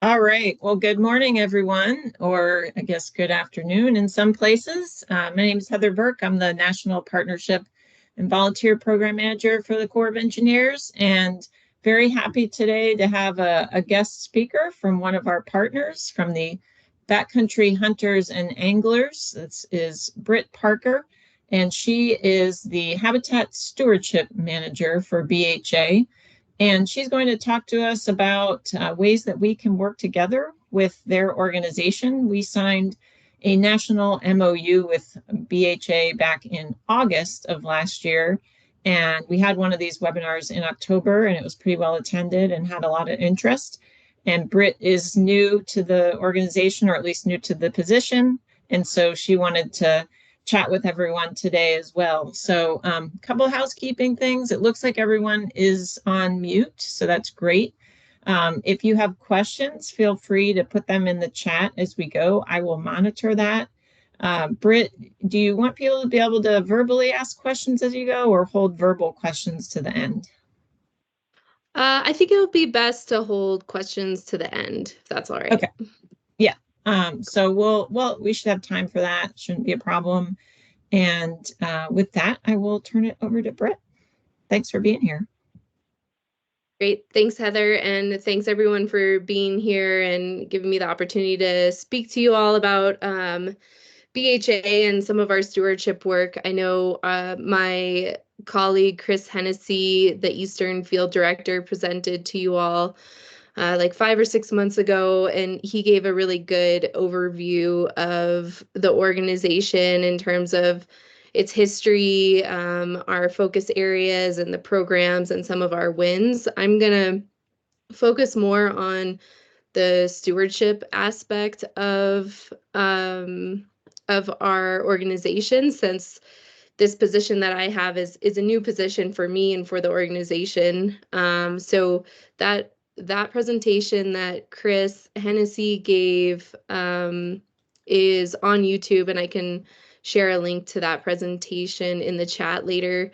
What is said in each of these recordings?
All right. Well, good morning, everyone, or I guess good afternoon in some places. My name is Heather Burke. I'm the National Partnership and Volunteer Program Manager for the Corps of Engineers, and very happy today to have a guest speaker from one of our partners from the Backcountry Hunters and Anglers. This is Britt Parker, and she is the Habitat Stewardship Manager for BHA. And she's going to talk to us about ways that we can work together with their organization. We signed a national MOU with BHA back in August of last year. And we had one of these webinars in October, and it was pretty well attended and had a lot of interest. And Britt is new to the organization, or at least new to the position. And so she wanted to chat with everyone today as well. So a couple of housekeeping things. It looks like everyone is on mute, so that's great. If you have questions, feel free to put them in the chat as we go. I will monitor that. Britt, do you want people to be able to verbally ask questions as you go or hold verbal questions to the end? I think it would be best to hold questions to the end, if that's all right. Okay. Yeah. So we should have time for that. Shouldn't be a problem. And with that, I will turn it over to Britt. Thanks for being here. Great. Thanks, Heather. And thanks everyone for being here and giving me the opportunity to speak to you all about BHA and some of our stewardship work. I know my colleague, Chris Hennessy, the Eastern Field Director, presented to you all like 5 or 6 months ago, and he gave a really good overview of the organization in terms of its history, our focus areas and the programs and some of our wins. I'm going to focus more on the stewardship aspect of our organization, since this position that I have is a new position for me and for the organization. So that presentation that Chris Hennessy gave is on YouTube, and I can share a link to that presentation in the chat later.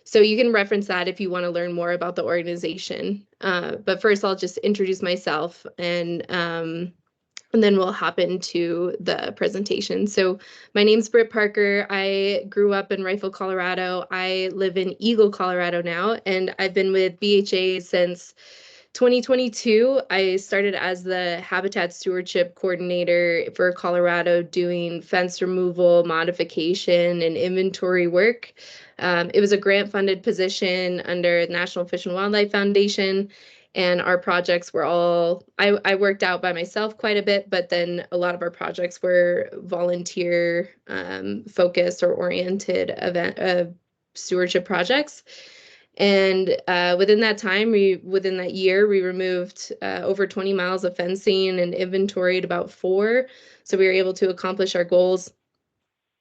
So you can reference that if you want to learn more about the organization. But first, I'll just introduce myself, and then we'll hop into the presentation. So my name's Britt Parker. I grew up in Rifle, Colorado. I live in Eagle, Colorado now, and I've been with BHA since 2022. I started as the Habitat Stewardship Coordinator for Colorado, doing fence removal, modification, and inventory work. It was a grant-funded position under the National Fish and Wildlife Foundation, and our projects were all, I worked out by myself quite a bit, but then a lot of our projects were volunteer focused or oriented event stewardship projects. And within that time, within that year, we removed over 20 miles of fencing and inventoried about 4. So we were able to accomplish our goals,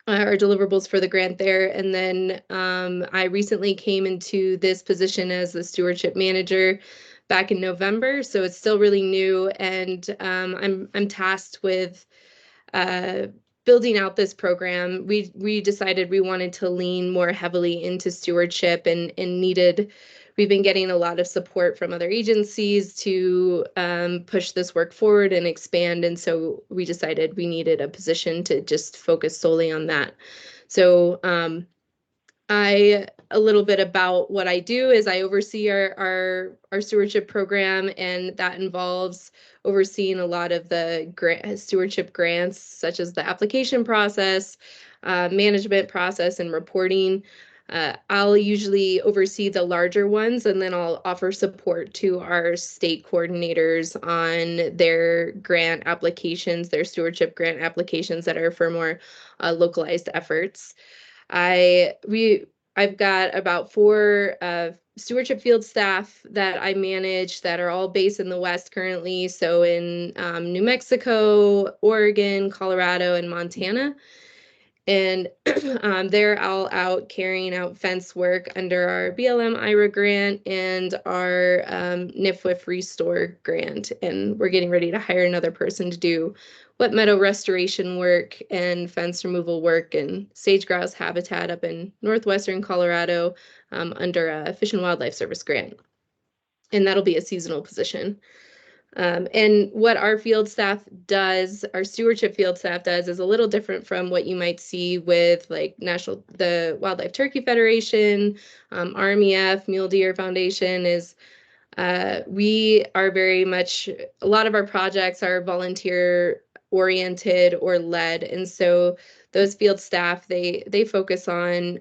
our deliverables for the grant there. And then I recently came into this position as the stewardship manager back in November. So it's still really new, and I'm tasked with building out this program. We decided we wanted to lean more heavily into stewardship, and we've been getting a lot of support from other agencies to push this work forward and expand. And so we decided we needed a position to just focus solely on that. So a little bit about what I do is I oversee our stewardship program, and that involves overseeing a lot of the stewardship grants, such as the application process, management process, and reporting. I'll usually oversee the larger ones, and then I'll offer support to our state coordinators on their grant applications, their stewardship grant applications that are for more localized efforts. I've got about 4 stewardship field staff that I manage that are all based in the West currently. So in New Mexico, Oregon, Colorado, and Montana. And they're all out carrying out fence work under our BLM IRA grant and our NIFWIF Restore grant. And we're getting ready to hire another person to do wet meadow restoration work and fence removal work and sage grouse habitat up in northwestern Colorado under a Fish and Wildlife Service grant. And that'll be a seasonal position. And what our field staff does, our stewardship field staff does, is a little different from what you might see with like the Wildlife Turkey Federation, RMEF, Mule Deer Foundation. Is we are very much, a lot of our projects are volunteer oriented or led. And so those field staff, they focus on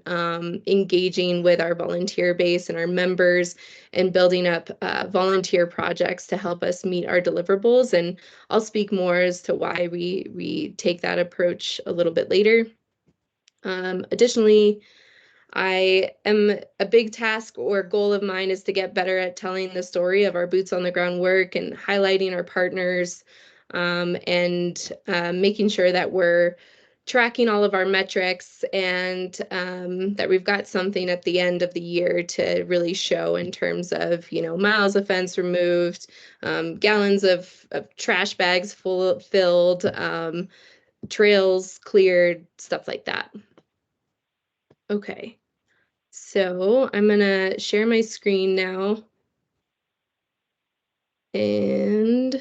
engaging with our volunteer base and our members and building up volunteer projects to help us meet our deliverables. And I'll speak more as to why we take that approach a little bit later. Additionally, a big task or goal of mine is to get better at telling the story of our boots on the ground work and highlighting our partners, and making sure that we're tracking all of our metrics, and that we've got something at the end of the year to really show in terms of, miles of fence removed, gallons of trash bags filled, trails cleared, stuff like that. Okay. So I'm gonna share my screen now. And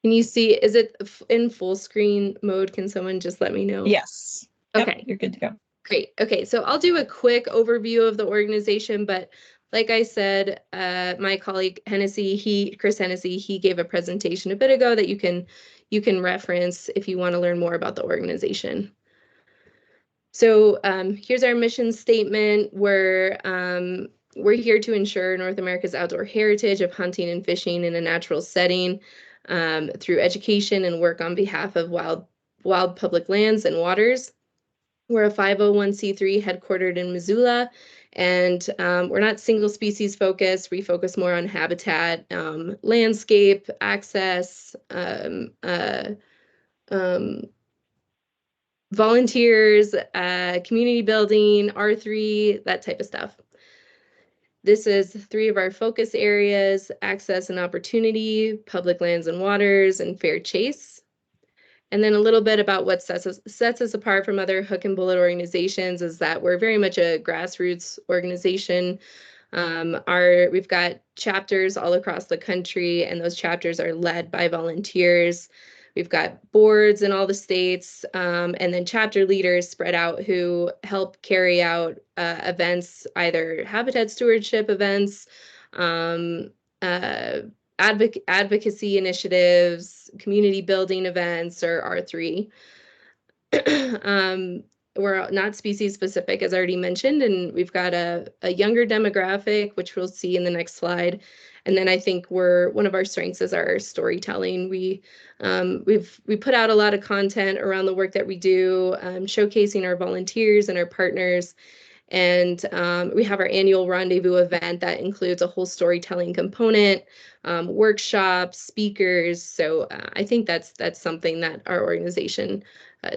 can you see, is it in full screen mode? Can someone just let me know? Yes. Okay. Yep, you're good to go. Great. Okay, so I'll do a quick overview of the organization, but like I said, my colleague Chris Hennessy, he gave a presentation a bit ago that you can reference if you want to learn more about the organization. So here's our mission statement. We're here to ensure North America's outdoor heritage of hunting and fishing in a natural setting, through education and work on behalf of wild public lands and waters. We're a 501c3 headquartered in Missoula, and we're not single species focused. We focus more on habitat, landscape, access, volunteers, community building, R3, that type of stuff. This is 3 of our focus areas: access and opportunity, public lands and waters, and fair chase. And then a little bit about what sets us apart from other hook and bullet organizations is that we're very much a grassroots organization. We've got chapters all across the country, and those chapters are led by volunteers. We've got boards in all the states, and then chapter leaders spread out who help carry out events, either habitat stewardship events, advocacy initiatives, community building events, or R3. We're not species specific, as already mentioned, and we've got a younger demographic, which we'll see in the next slide. And then I think one of our strengths is our storytelling. We put out a lot of content around the work that we do, showcasing our volunteers and our partners. And we have our annual rendezvous event that includes a whole storytelling component, workshops, speakers. So I think that's something that our organization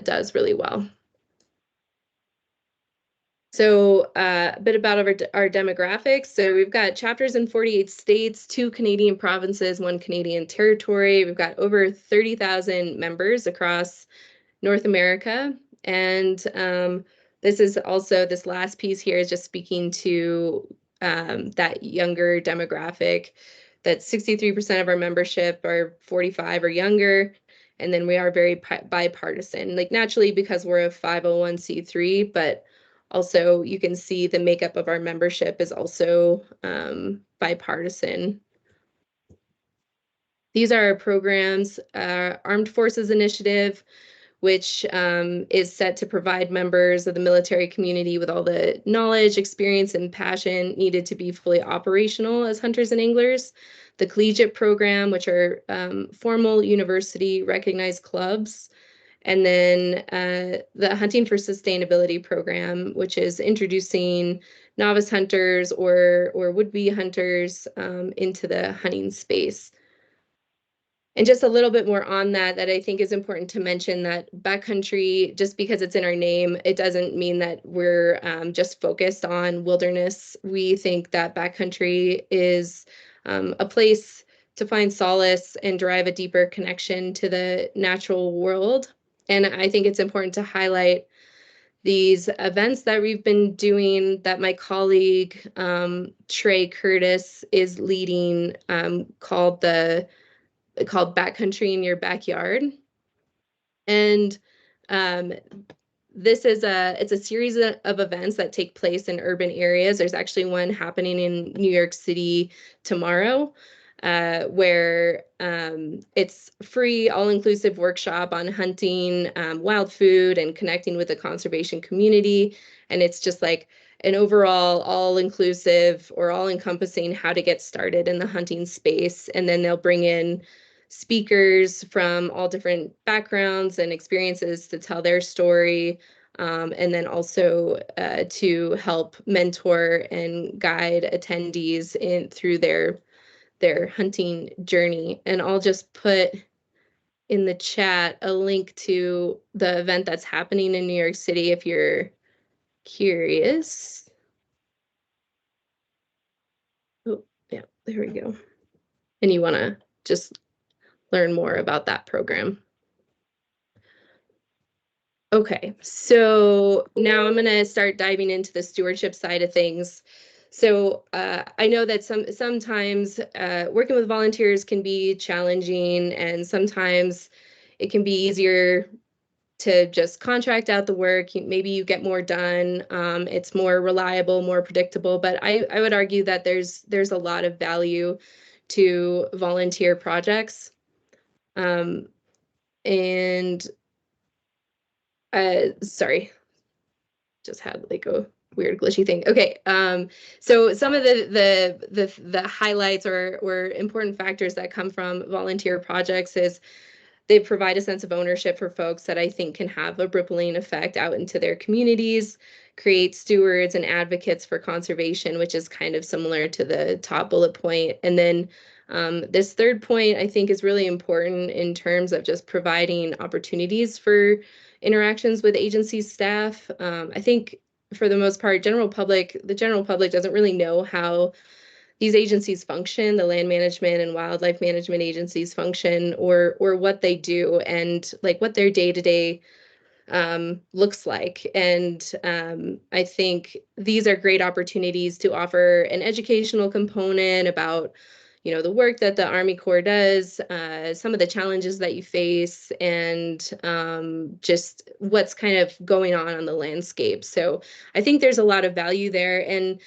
does really well. So a bit about our demographics. So we've got chapters in 48 states, 2 Canadian provinces, 1 Canadian territory. We've got over 30,000 members across North America. And this last piece here is just speaking to that younger demographic, that 63% of our membership are 45 or younger. And then we are very bipartisan, like naturally because we're a 501c3, but also you can see the makeup of our membership is also bipartisan. These are our programs. Armed Forces Initiative, which is set to provide members of the military community with all the knowledge, experience, and passion needed to be fully operational as hunters and anglers. The collegiate program, which are formal university recognized clubs. And then the Hunting for Sustainability program, which is introducing novice hunters or would-be hunters into the hunting space. And just a little bit more on that I think is important to mention, that backcountry, just because it's in our name, it doesn't mean that we're just focused on wilderness. We think that backcountry is a place to find solace and drive a deeper connection to the natural world. And I think it's important to highlight these events that we've been doing that my colleague Trey Curtis is leading, called Backcountry in Your Backyard. And it's a series of events that take place in urban areas. There's actually one happening in New York City tomorrow, where it's free, all-inclusive workshop on hunting wild food and connecting with the conservation community. And it's just like an overall all-inclusive or all-encompassing how to get started in the hunting space. And then they'll bring in speakers from all different backgrounds and experiences to tell their story, and then also to help mentor and guide attendees through their hunting journey. And I'll just put in the chat a link to the event that's happening in New York City if you're curious. Oh, yeah, there we go. And you want to just learn more about that program. Okay, so now I'm going to start diving into the stewardship side of things. So I know that sometimes working with volunteers can be challenging, and sometimes it can be easier to just contract out the work. Maybe you get more done. It's more reliable, more predictable. But I would argue that there's a lot of value to volunteer projects. And sorry, just had like a weird glitchy thing. Okay, so some of the highlights or important factors that come from volunteer projects is they provide a sense of ownership for folks that I think can have a rippling effect out into their communities, create stewards and advocates for conservation, which is kind of similar to the top bullet point. And then this third point I think is really important in terms of just providing opportunities for interactions with agency staff. I think for the most part, the general public doesn't really know how these agencies function, the land management and wildlife management agencies function, or what they do and like what their day-to-day looks like. And I think these are great opportunities to offer an educational component about, the work that the Army Corps does, some of the challenges that you face, and just what's kind of going on the landscape. So I think there's a lot of value there. And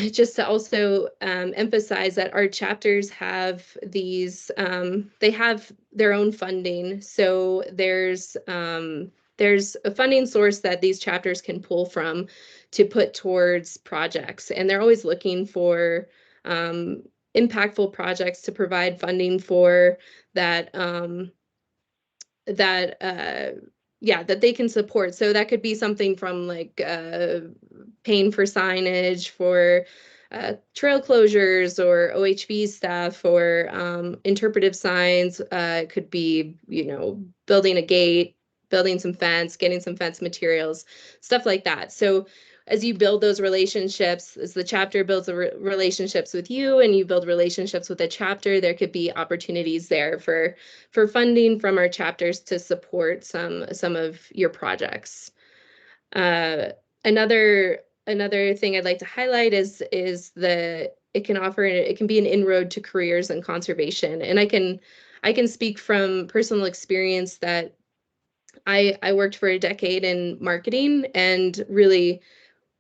just to also emphasize that our chapters have they have their own funding. So there's a funding source that these chapters can pull from to put towards projects. And they're always looking for impactful projects to provide funding for that, that they can support. So that could be something from like paying for signage for trail closures or OHV stuff or interpretive signs. It could be, building a gate, building some fence, getting some fence materials, stuff like that. So as you build those relationships, as the chapter builds relationships with you and you build relationships with the chapter, there could be opportunities there for funding from our chapters to support some of your projects. Another thing I'd like to highlight is it can be an inroad to careers in conservation. And I can speak from personal experience that I worked for a decade in marketing and really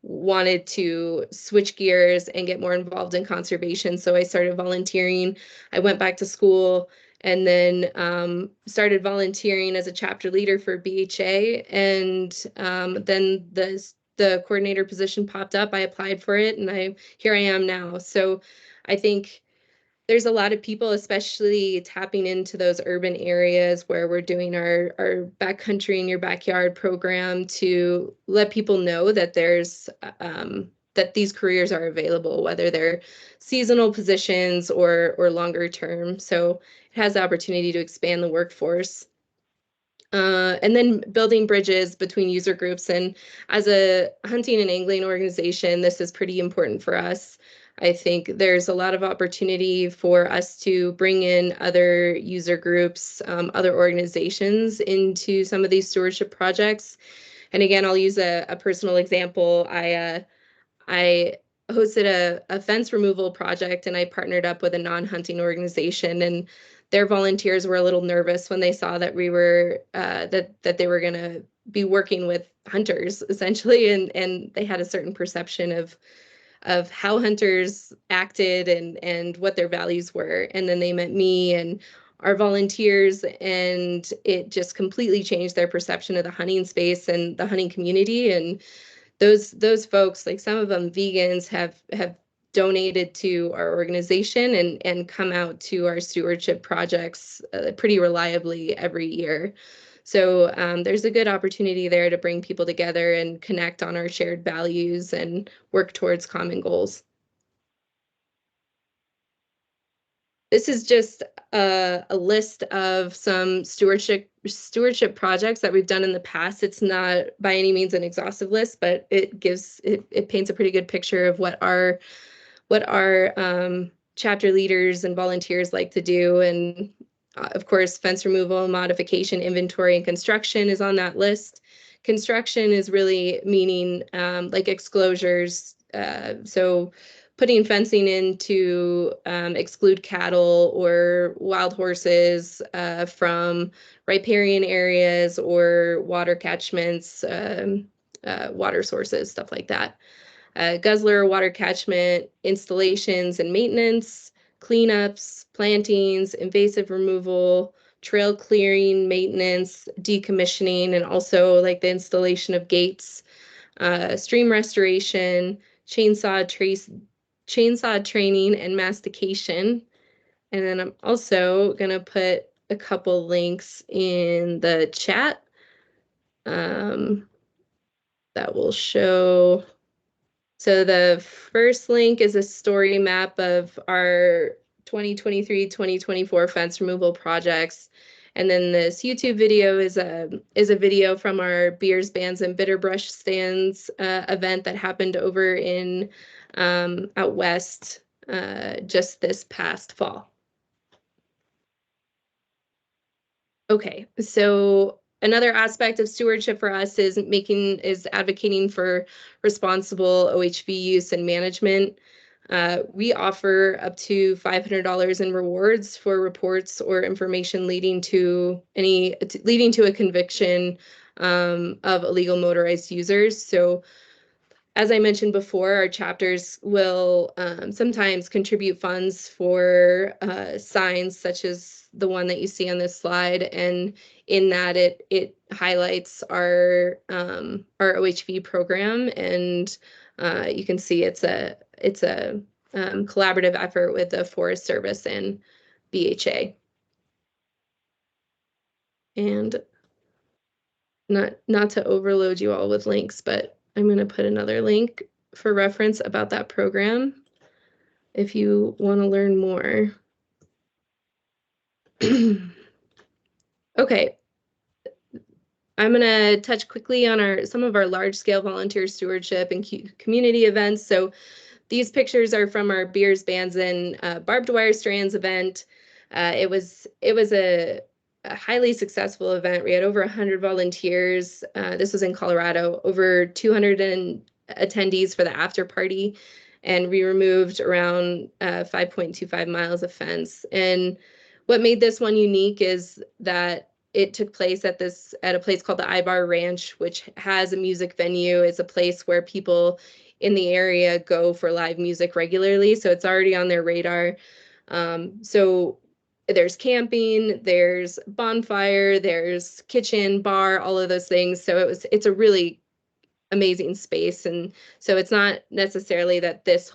wanted to switch gears and get more involved in conservation. So I started volunteering. I went back to school and then started volunteering as a chapter leader for BHA. And then the coordinator position popped up. I applied for it, and here I am now. So I think there's a lot of people, especially tapping into those urban areas where we're doing our Backcountry in Your Backyard program to let people know that there's that these careers are available, whether they're seasonal positions or longer term. So it has the opportunity to expand the workforce. And then building bridges between user groups. And as a hunting and angling organization, this is pretty important for us. I think there's a lot of opportunity for us to bring in other user groups, other organizations into some of these stewardship projects. And again, I'll use a personal example. I hosted a fence removal project, and I partnered up with a non-hunting organization, and their volunteers were a little nervous when they saw that we were that they were going to be working with hunters essentially, and they had a certain perception of how hunters acted and what their values were. And then they met me and our volunteers, and it just completely changed their perception of the hunting space and the hunting community. And those folks, like some of them vegans, have donated to our organization and come out to our stewardship projects pretty reliably every year. So there's a good opportunity there to bring people together and connect on our shared values and work towards common goals. This is just a list of some stewardship projects that we've done in the past. It's not by any means an exhaustive list, but it paints a pretty good picture of what our chapter leaders and volunteers like to do. And of course, fence removal, modification, inventory, and construction is on that list. Construction is really meaning like exclosures. So putting fencing in to exclude cattle or wild horses from riparian areas or water catchments, water sources, stuff like that. Guzzler water catchment installations and maintenance, cleanups, plantings, invasive removal, trail clearing, maintenance, decommissioning, and also like the installation of gates, stream restoration, chainsaw training, and mastication. And then I'm also gonna put a couple links in the chat that will show. So the first link is a story map of our 2023-2024 fence removal projects. And then this YouTube video is a video from our Beers, Bands, and Bitterbrush Stands event that happened over in out west just this past fall. Okay, so another aspect of stewardship for us is advocating for responsible OHV use and management. We offer up to $500 in rewards for reports or information leading to a conviction of illegal motorized users. So as I mentioned before, our chapters will sometimes contribute funds for signs such as the one that you see on this slide, and in that it highlights our OHV program, and you can see it's a collaborative effort with the Forest Service and BHA. And not to overload you all with links, but I'm going to put another link for reference about that program if you want to learn more. Okay, I'm going to touch quickly on some of our large-scale volunteer stewardship and community events. So these pictures are from our Beers, Bands, and Barbed Wire Strands event. It was a highly successful event. We had over 100 volunteers. This was in Colorado, over 200 attendees for the after party, and we removed around 5.25 miles of fence. And what made this one unique is that it took place at a place called the Ibar Ranch, which has a music venue. It's a place where people in the area go for live music regularly, so it's already on their radar. So there's camping, there's bonfire, there's kitchen, bar, all of those things. So it's a really amazing space. And so it's not necessarily that this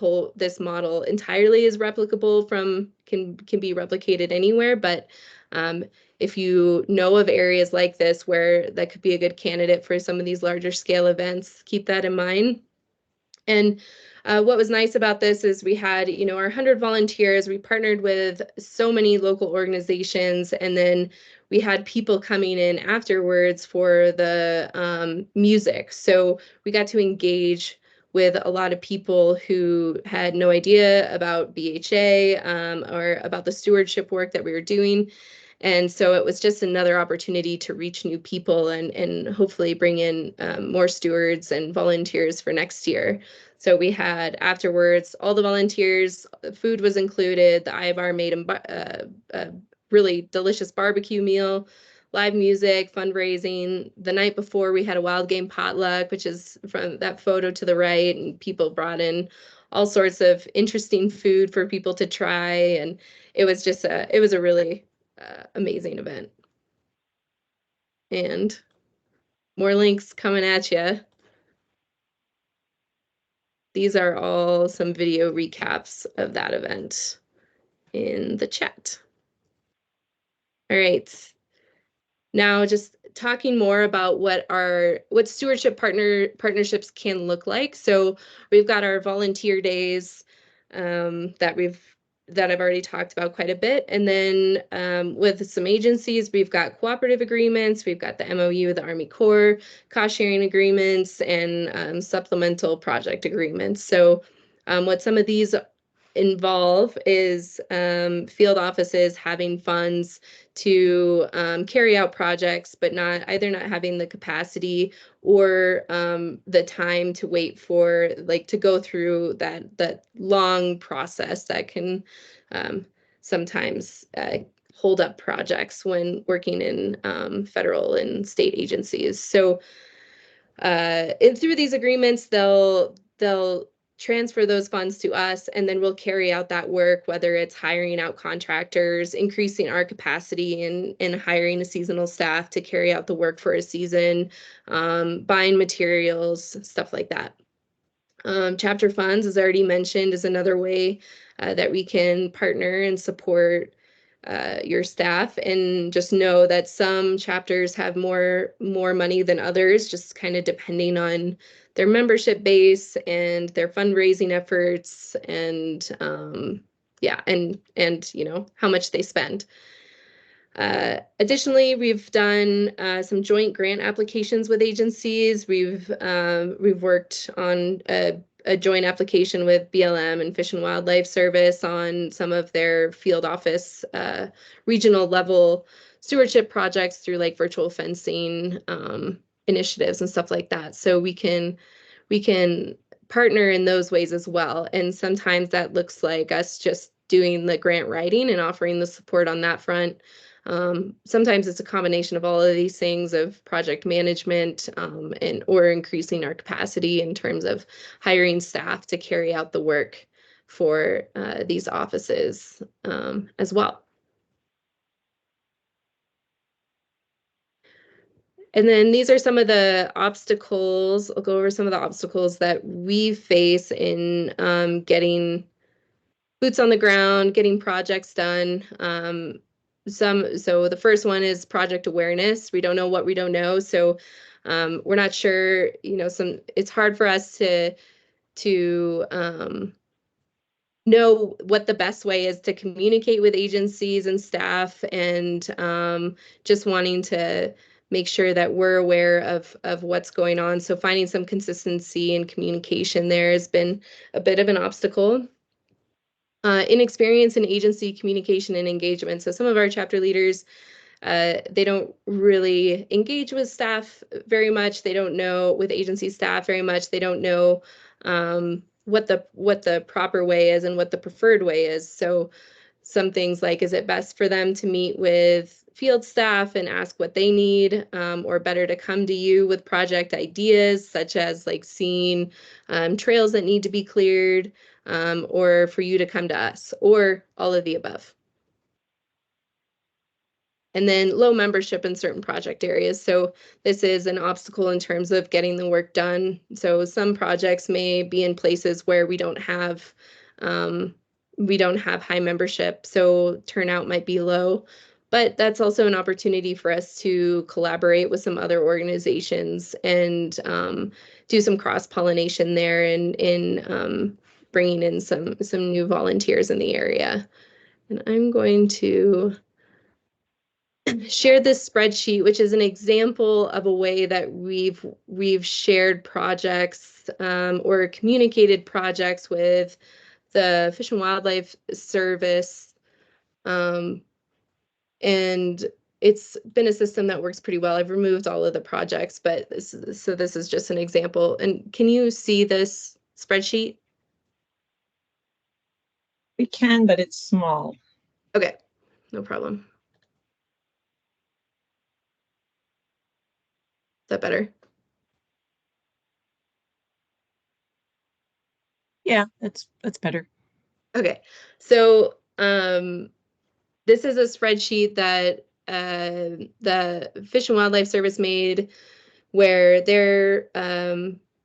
model entirely is replicable can be replicated anywhere, but if you know of areas like this where that could be a good candidate for some of these larger scale events, keep that in mind. And what was nice about this is we had, our 100 volunteers, we partnered with so many local organizations, and then we had people coming in afterwards for the music. So we got to engage with a lot of people who had no idea about BHA or about the stewardship work that we were doing. And so it was just another opportunity to reach new people and hopefully bring in more stewards and volunteers for next year. So we had afterwards all the volunteers, food was included. The I-Bar made a really delicious barbecue meal, live music, fundraising. The night before we had a wild game potluck, which is from that photo to the right, and people brought in all sorts of interesting food for people to try. And it was just it was a really amazing event. And more links coming at you. These are all some video recaps of that event in the chat. All right. Now just talking more about what stewardship partnerships can look like. So we've got our volunteer days that I've already talked about quite a bit. And then with some agencies, we've got cooperative agreements, we've got the MOU with the Army Corps, cost sharing agreements, and supplemental project agreements. So what some of these involve is field offices having funds to carry out projects, but either not having the capacity or the time to wait for, like, to go through that long process that can sometimes hold up projects when working in federal and state agencies. So and through these agreements, they'll transfer those funds to us, and then we'll carry out that work, whether it's hiring out contractors, increasing our capacity in hiring a seasonal staff to carry out the work for a season, buying materials, stuff like that. Chapter funds, as already mentioned, is another way that we can partner and support your staff, and just know that some chapters have more money than others, just kind of depending on their membership base and their fundraising efforts, and yeah, and you know, how much they spend. Additionally, we've done some joint grant applications with agencies. We've worked on a joint application with BLM and Fish and Wildlife Service on some of their field office regional level stewardship projects through like virtual fencing initiatives and stuff like that. So we can partner in those ways as well. And sometimes that looks like us just doing the grant writing and offering the support on that front. Sometimes it's a combination of all of these things, of project management or increasing our capacity in terms of hiring staff to carry out the work for these offices as well. And then these are some of the obstacles. I'll go over some of the obstacles that we face in getting boots on the ground, getting projects done. So the first one is project awareness. We don't know what we don't know. So we're not sure, you know, it's hard for us to know what the best way is to communicate with agencies and staff, and just wanting to make sure that we're aware of what's going on. So finding some consistency and communication there has been a bit of an obstacle. Inexperience in agency communication and engagement. So some of our chapter leaders, they don't really engage with staff very much. They don't know with agency staff very much. They don't know what the proper way is and what the preferred way is. So some things like, is it best for them to meet with field staff and ask what they need, or better to come to you with project ideas, such as like seeing trails that need to be cleared, or for you to come to us, or all of the above. And then low membership in certain project areas. So this is an obstacle in terms of getting the work done. So some projects may be in places where we don't have high membership, so turnout might be low. But that's also an opportunity for us to collaborate with some other organizations and do some cross-pollination there, and in bringing in some new volunteers in the area. And I'm going to share this spreadsheet, which is an example of a way that we've shared projects or communicated projects with the Fish and Wildlife Service And it's been a system that works pretty well. I've removed all of the projects, but this is just an example. And can you see this spreadsheet? We can, but it's small. Okay, no problem. Is that better? Yeah, that's better. Okay, so this is a spreadsheet that the Fish and Wildlife Service made, where their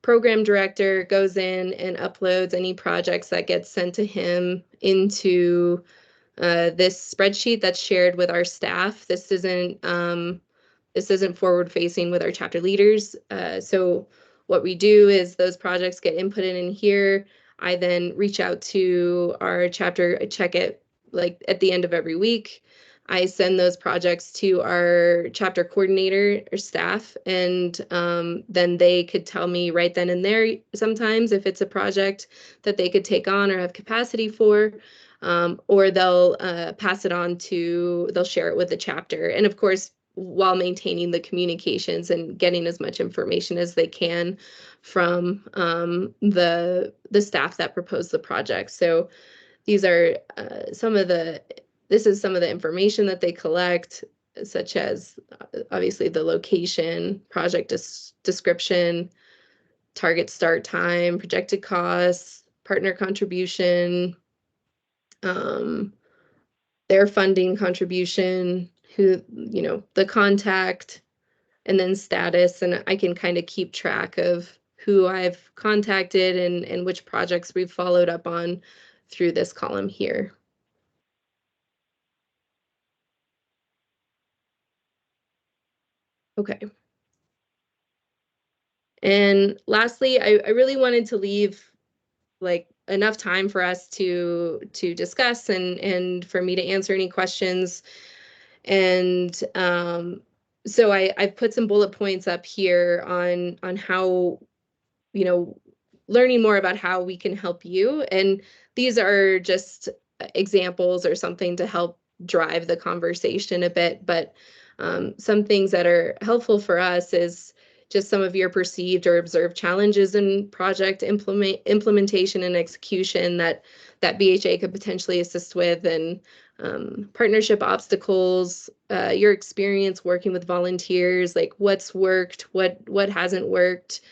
program director goes in and uploads any projects that get sent to him into this spreadsheet that's shared with our staff. This isn't forward facing with our chapter leaders. So what we do is those projects get inputted in here. I then reach out to our chapter, I check it like at the end of every week. I send those projects to our chapter coordinator or staff, and then they could tell me right then and there sometimes if it's a project that they could take on or have capacity for, or they'll pass it on to, they'll share it with the chapter. And of course, while maintaining the communications and getting as much information as they can from the staff that proposed the project. So these are this is some of the information that they collect, such as obviously the location, project description, target start time, projected costs, partner contribution, their funding contribution, who, the contact, and then status. And I can kind of keep track of who I've contacted and which projects we've followed up on through this column here. Okay. And lastly, I really wanted to leave like enough time for us to discuss and for me to answer any questions. And so I've put some bullet points up here on how, learning more about how we can help you. And these are just examples or something to help drive the conversation a bit. But some things that are helpful for us is just some of your perceived or observed challenges in project implementation and execution that BHA could potentially assist with, and partnership obstacles, your experience working with volunteers, like what's worked, what hasn't worked,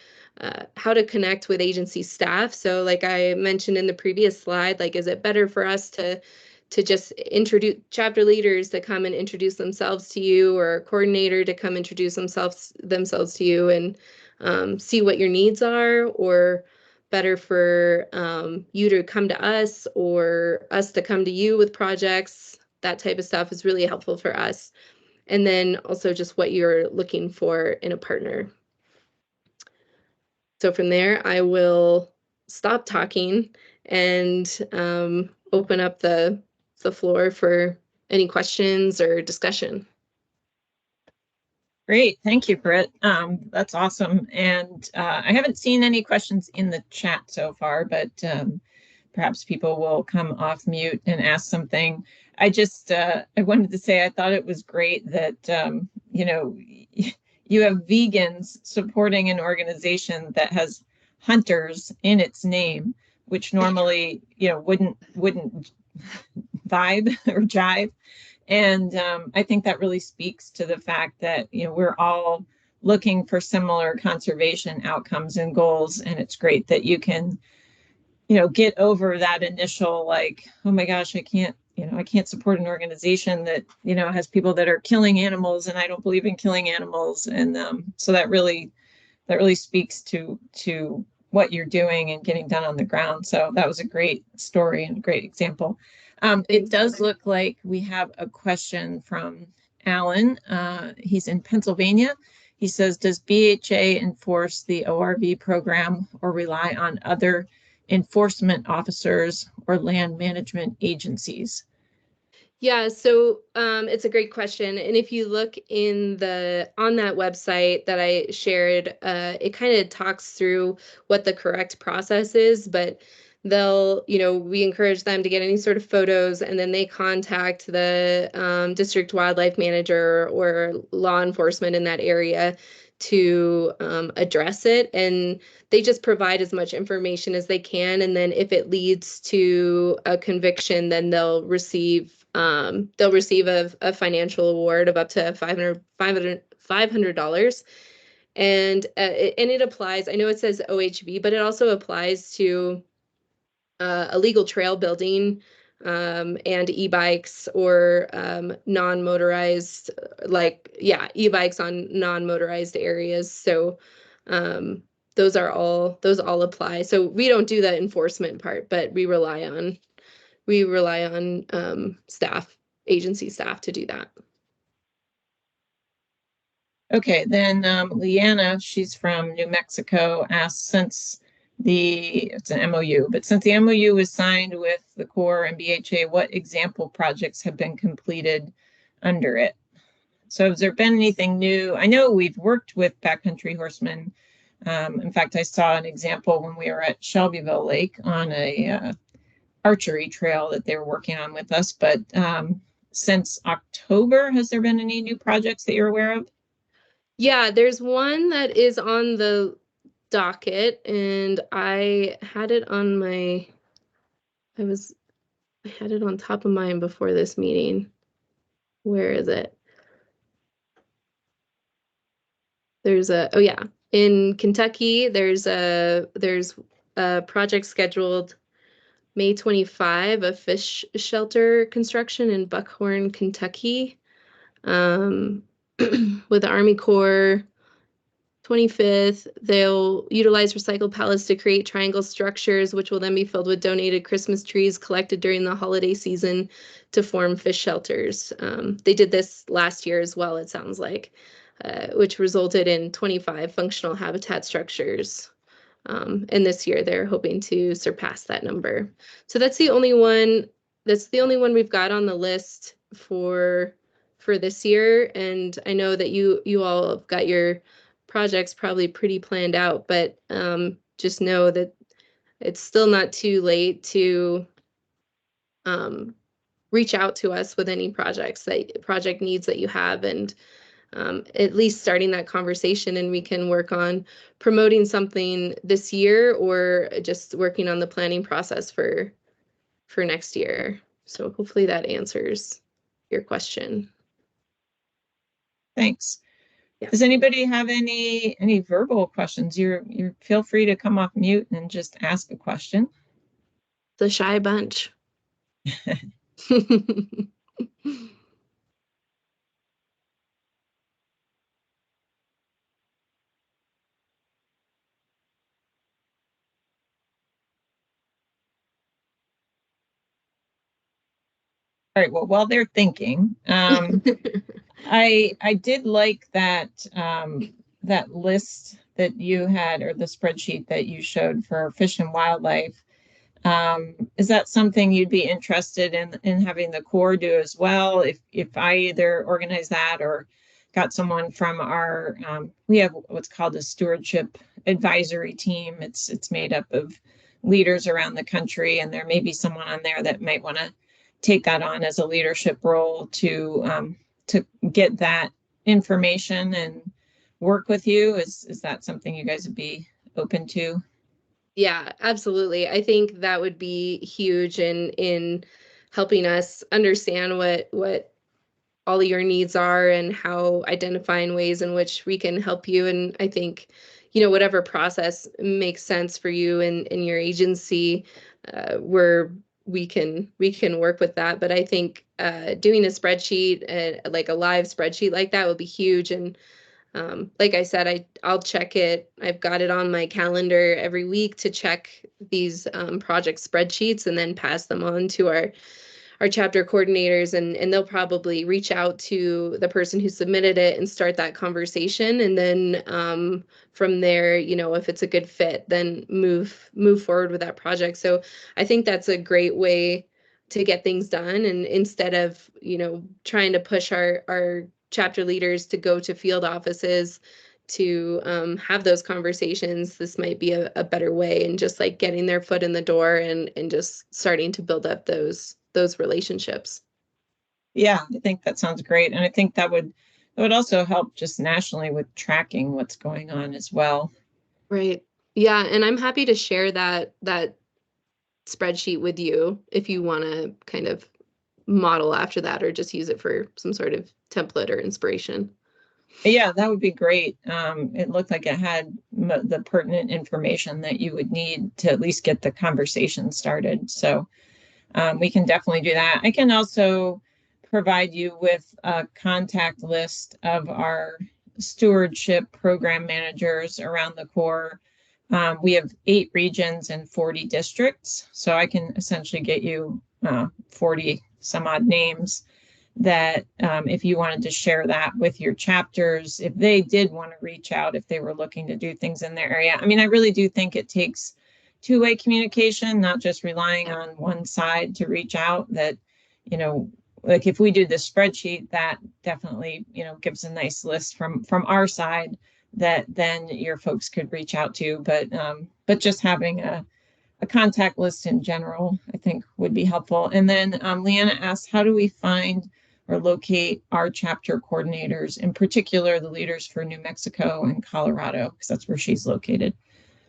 how to connect with agency staff. So like I mentioned in the previous slide, like, is it better for us to just introduce chapter leaders to come and introduce themselves to you, or a coordinator to come introduce themselves to you and see what your needs are, or better for you to come to us or us to come to you with projects? That type of stuff is really helpful for us. And then also just what you're looking for in a partner. So from there, I will stop talking and open up the floor for any questions or discussion. Great, thank you, Britt. That's awesome. And I haven't seen any questions in the chat so far, but perhaps people will come off mute and ask something. I wanted to say I thought it was great that you have vegans supporting an organization that has hunters in its name, which normally wouldn't vibe or jive. And I think that really speaks to the fact that we're all looking for similar conservation outcomes and goals, and it's great that you can get over that initial like, oh my gosh, I can't support an organization that has people that are killing animals, and I don't believe in killing animals. And so that really speaks to what you're doing and getting done on the ground. So that was a great story and a great example. It does look like we have a question from Alan. He's in Pennsylvania. He says, does BHA enforce the ORV program or rely on other enforcement officers or land management agencies? Yeah, so it's a great question. And if you look on that website that I shared, it kind of talks through what the correct process is. But we encourage them to get any sort of photos, and then they contact the district wildlife manager or law enforcement in that area to address it. And they just provide as much information as they can. And then if it leads to a conviction, then they'll receive a financial award of up to $500. And it applies, I know it says OHV, but it also applies to illegal trail building and e-bikes or non-motorized, e-bikes on non-motorized areas. So um, those all apply. So we don't do the enforcement part, but we rely on agency staff to do that. Okay, then Leanna, she's from New Mexico, asked it's an MOU, but since the MOU was signed with the Corps and BHA, what example projects have been completed under it? So has there been anything new? I know we've worked with Backcountry Horsemen. In fact, I saw an example when we were at Shelbyville Lake on a archery trail that they were working on with us. But since October, has there been any new projects that you're aware of? Yeah, there's one that is on the docket, and I had it on top of mind before this meeting. Where is it? In Kentucky, there's a project scheduled May 25, a fish shelter construction in Buckhorn, Kentucky, with the Army Corps. 25th, they'll utilize recycled pallets to create triangle structures, which will then be filled with donated Christmas trees collected during the holiday season to form fish shelters. They did this last year as well, it sounds like, which resulted in 25 functional habitat structures. And this year they're hoping to surpass that number. So that's the only one we've got on the list for this year. And I know that you all have got your projects probably pretty planned out, but just know that it's still not too late to reach out to us with any project needs that you have, and at least starting that conversation, and we can work on promoting something this year or just working on the planning process for next year. So hopefully that answers your question. Thanks. Yeah. Does anybody have any verbal questions? You feel free to come off mute and just ask a question. The shy bunch. All right, well, while they're thinking, I did like that list that you had, or the spreadsheet that you showed for Fish and Wildlife. Is that something you'd be interested in having the Corps do as well? If I either organize that or got someone from our we have what's called a stewardship advisory team. It's made up of leaders around the country, and there may be someone on there that might want to take that on as a leadership role to get that information and work with you. Is that something you guys would be open to? Yeah, absolutely. I think that would be huge in helping us understand what all your needs are and how identifying ways in which we can help you. And I think, whatever process makes sense for you and in your agency, where we can work with that. But I think doing a spreadsheet, like a live spreadsheet like that, would be huge. And like I said, I'll check it. I've got it on my calendar every week to check these project spreadsheets and then pass them on to our chapter coordinators, and they'll probably reach out to the person who submitted it and start that conversation. And then from there, if it's a good fit, then move forward with that project. So I think that's a great way to get things done. And instead of, trying to push our chapter leaders to go to field offices, have those conversations, this might be a better way, and just like getting their foot in the door and just starting to build up those relationships. Yeah, I think that sounds great. And I think that would also help just nationally with tracking what's going on as well. Right. Yeah, and I'm happy to share that spreadsheet with you if you want to kind of model after that, or just use it for some sort of template or inspiration. Yeah, that would be great. It looked like it had the pertinent information that you would need to at least get the conversation started. So we can definitely do that. I can also provide you with a contact list of our stewardship program managers around the Corps. We have 8 regions and 40 districts, so I can essentially get you 40 some odd names that if you wanted to share that with your chapters, if they did want to reach out, if they were looking to do things in their area. I mean, I really do think it takes two-way communication, not just relying on one side to reach out. That, you know, like if we do this spreadsheet, that definitely, gives a nice list from our side that then your folks could reach out to. But just having a contact list in general, I think would be helpful. And then Leanna asked, how do we find or locate our chapter coordinators, in particular the leaders for New Mexico and Colorado, because that's where she's located.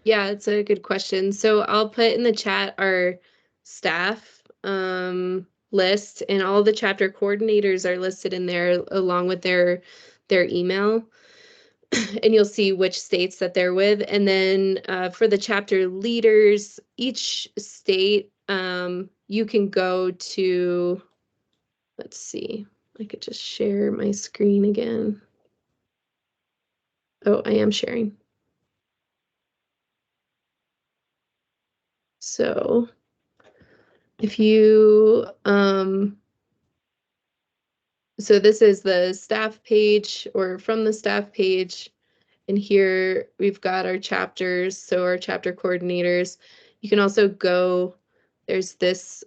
Yeah, it's a good question. So I'll put in the chat our staff list, and all the chapter coordinators are listed in there along with their email. And you'll see which states that they're with. And then for the chapter leaders, each state, you can go to, let's see, I could just share my screen again. Oh, I am sharing. So if you, so this is the staff page, or from the staff page. And here we've got our chapters, so our chapter coordinators. You can also go, there's this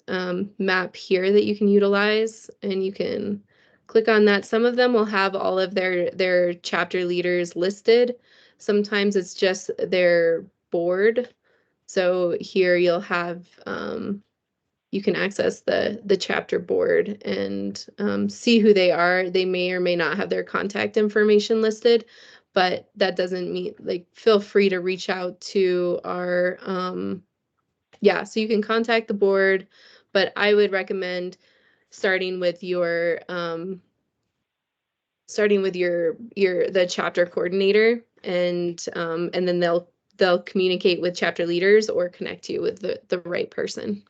map here that you can utilize, and you can click on that. Some of them will have all of their chapter leaders listed. Sometimes it's just their board. So here you'll have you can access the chapter board and see who they are. They may or may not have their contact information listed, but that doesn't mean, like, feel free to reach out to our, yeah, so you can contact the board, but I would recommend starting with your, the chapter coordinator, and then they'll communicate with chapter leaders or connect you with the right person.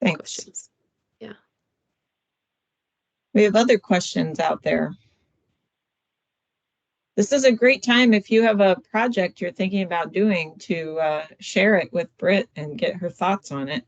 Thanks. Questions? Yeah. We have other questions out there. This is a great time if you have a project you're thinking about doing to share it with Britt and get her thoughts on it.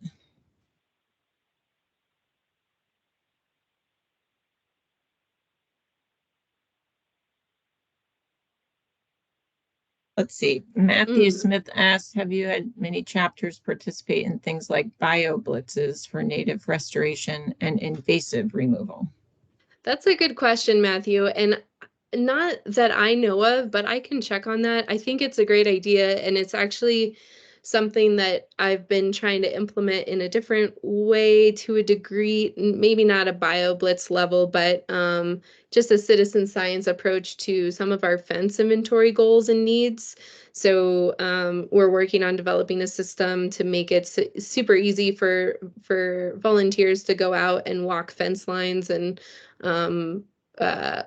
Let's see. Matthew Smith asked, have you had many chapters participate in things like bio blitzes for native restoration and invasive removal? That's a good question, Matthew. And not that I know of, but I can check on that. I think it's a great idea, and it's actually something that I've been trying to implement in a different way to a degree, maybe not a BioBlitz level, but just a citizen science approach to some of our fence inventory goals and needs. So we're working on developing a system to make it super easy for volunteers to go out and walk fence lines and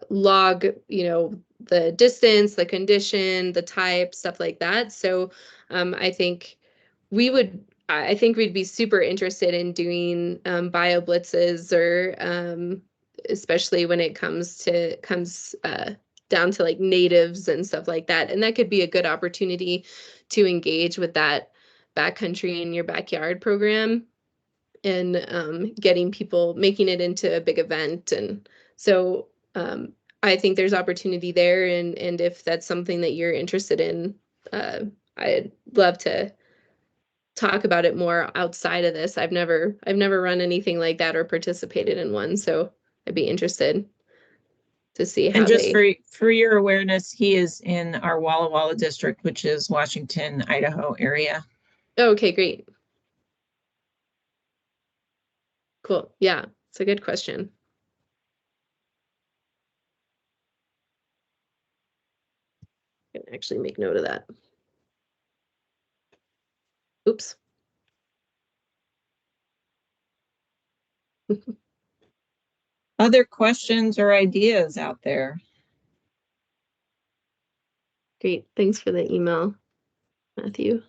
log, the distance, the condition, the type, stuff like that. So I think I think we'd be super interested in doing bio blitzes, or especially when it comes down to like natives and stuff like that. And that could be a good opportunity to engage with that backcountry in your backyard program, and getting people, making it into a big event. And so I think there's opportunity there. And if that's something that you're interested in, I'd love to talk about it more outside of this. I've never run anything like that or participated in one, so I'd be interested. to see And how just they. for your awareness, he is in our Walla Walla district, which is Washington, Idaho area. Oh, okay, great. Cool. Yeah, it's a good question. I can actually make note of that. Oops. Other questions or ideas out there? Great. Thanks for the email, Matthew.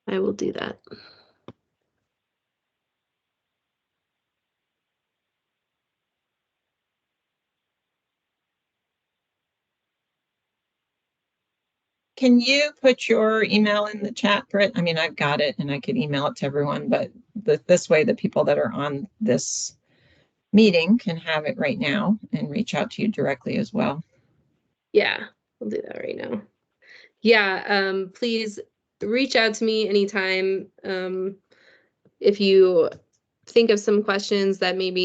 I will do that. Can you put your email in the chat, Britt? I mean, I've got it and I could email it to everyone, but this way the people that are on this meeting can have it right now and reach out to you directly as well. Yeah, I'll do that right now. Yeah, please reach out to me anytime. If you think of some questions that maybe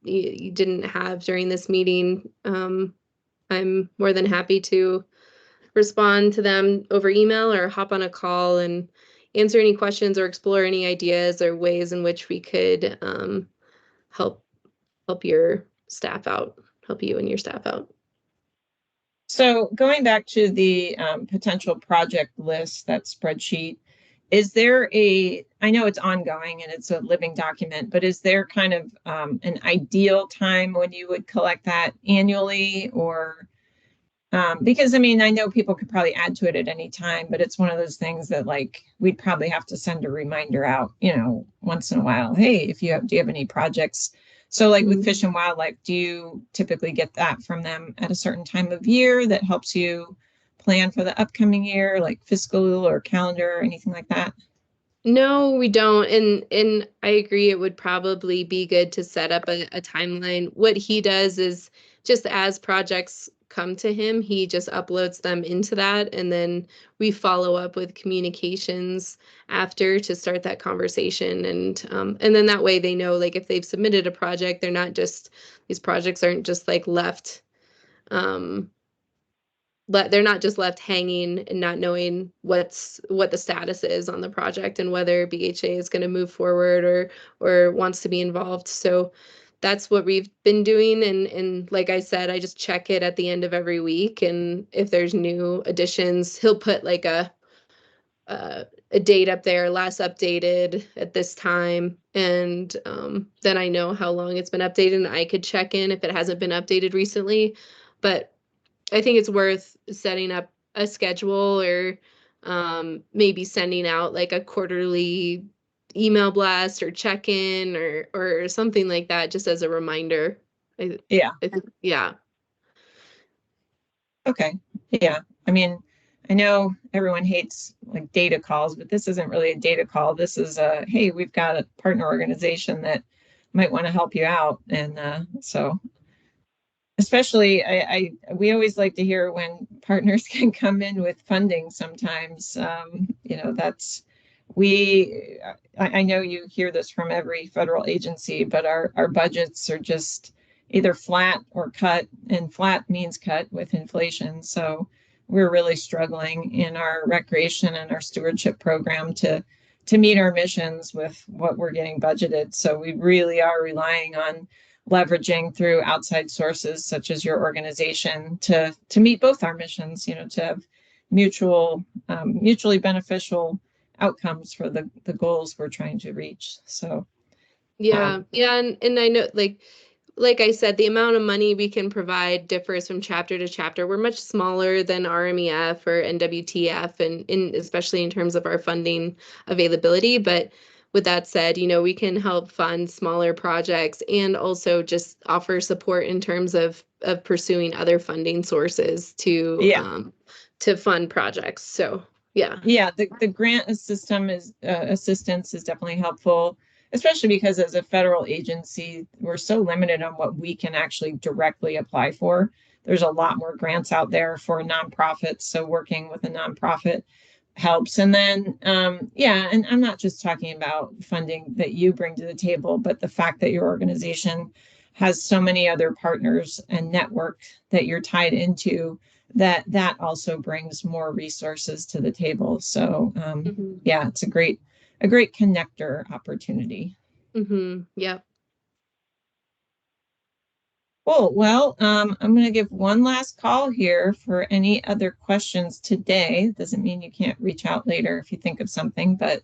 you didn't have during this meeting, I'm more than happy to respond to them over email or hop on a call and answer any questions or explore any ideas or ways in which we could help your staff out, help you and your staff out. So going back to the potential project list, that spreadsheet, is there I know it's ongoing and it's a living document, but is there kind of an ideal time when you would collect that annually or because I mean, I know people could probably add to it at any time, but it's one of those things that like we'd probably have to send a reminder out, once in a while. Hey, do you have any projects? So like with Fish and Wildlife, do you typically get that from them at a certain time of year that helps you plan for the upcoming year, like fiscal or calendar or anything like that? No, we don't. And I agree it would probably be good to set up a timeline. What he does is just as projects come to him, he just uploads them into that and then we follow up with communications after to start that conversation and then that way they know like if they've submitted a project, these projects aren't just like left um they're not just left hanging and not knowing what the status is on the project and whether BHA is going to move forward or wants to be involved. So that's what we've been doing. And like I said, I just check it at the end of every week. And if there's new additions, he'll put like a date up there, last updated at this time. And then I know how long it's been updated and I could check in if it hasn't been updated recently. But I think it's worth setting up a schedule or maybe sending out like a quarterly email blast or check-in or something like that just as a reminder. Yeah. I think, yeah. Okay. Yeah. I mean, I know everyone hates like data calls, but this isn't really a data call. This is hey, we've got a partner organization that might want to help you out. And so especially we always like to hear when partners can come in with funding sometimes. That's I know you hear this from every federal agency, but our budgets are just either flat or cut, and flat means cut with inflation. So we're really struggling in our recreation and our stewardship program to meet our missions with what we're getting budgeted. So we really are relying on leveraging through outside sources such as your organization to meet both our missions, to have mutually beneficial outcomes for the goals we're trying to reach. So Yeah, and I know like I said, the amount of money we can provide differs from chapter to chapter. We're much smaller than RMEF or NWTF and especially in terms of our funding availability. But with that said, we can help fund smaller projects and also just offer support in terms of pursuing other funding sources yeah. to fund projects. So yeah. Yeah, the grant assistance is definitely helpful, especially because as a federal agency, we're so limited on what we can actually directly apply for. There's a lot more grants out there for nonprofits, so working with a nonprofit helps. And then, yeah, and I'm not just talking about funding that you bring to the table, but the fact that your organization has so many other partners and network that you're tied into, that also brings more resources to the table. So yeah, it's a great connector opportunity. Yep. Cool. Well, I'm going to give one last call here for any other questions today. Doesn't mean you can't reach out later if you think of something, but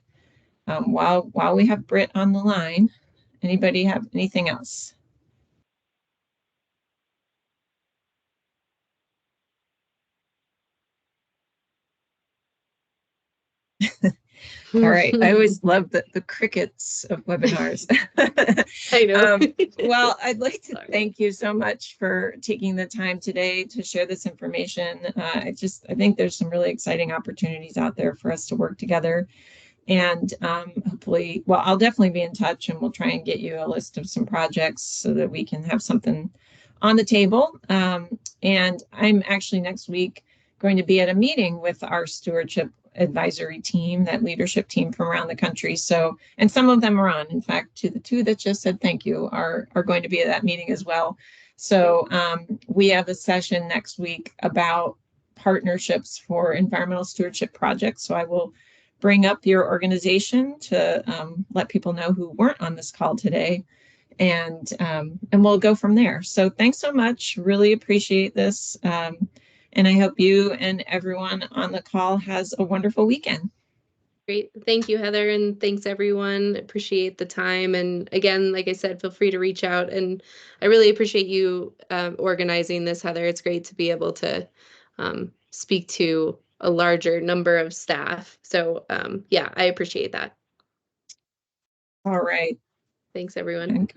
while we have Britt on the line, anybody have anything else? All right. I always love the crickets of webinars. I know. Well, I'd like to Sorry. thank you so much for taking the time today to share this information. I think there's some really exciting opportunities out there for us to work together. And hopefully, well, I'll definitely be in touch and we'll try and get you a list of some projects so that we can have something on the table. And I'm actually next week going to be at a meeting with our stewardship advisory team, that leadership team from around the country. So, and some of them are on. In fact, the two that just said thank you are going to be at that meeting as well. So we have a session next week about partnerships for environmental stewardship projects. So I will bring up your organization to let people know who weren't on this call today, and we'll go from there. So thanks so much. Really appreciate this. And I hope you and everyone on the call has a wonderful weekend. Great. Thank you, Heather, and thanks everyone. Appreciate the time. And again, like I said, feel free to reach out. And I really appreciate you organizing this, Heather. It's great to be able to speak to a larger number of staff. So yeah, I appreciate that. All right. Thanks, everyone.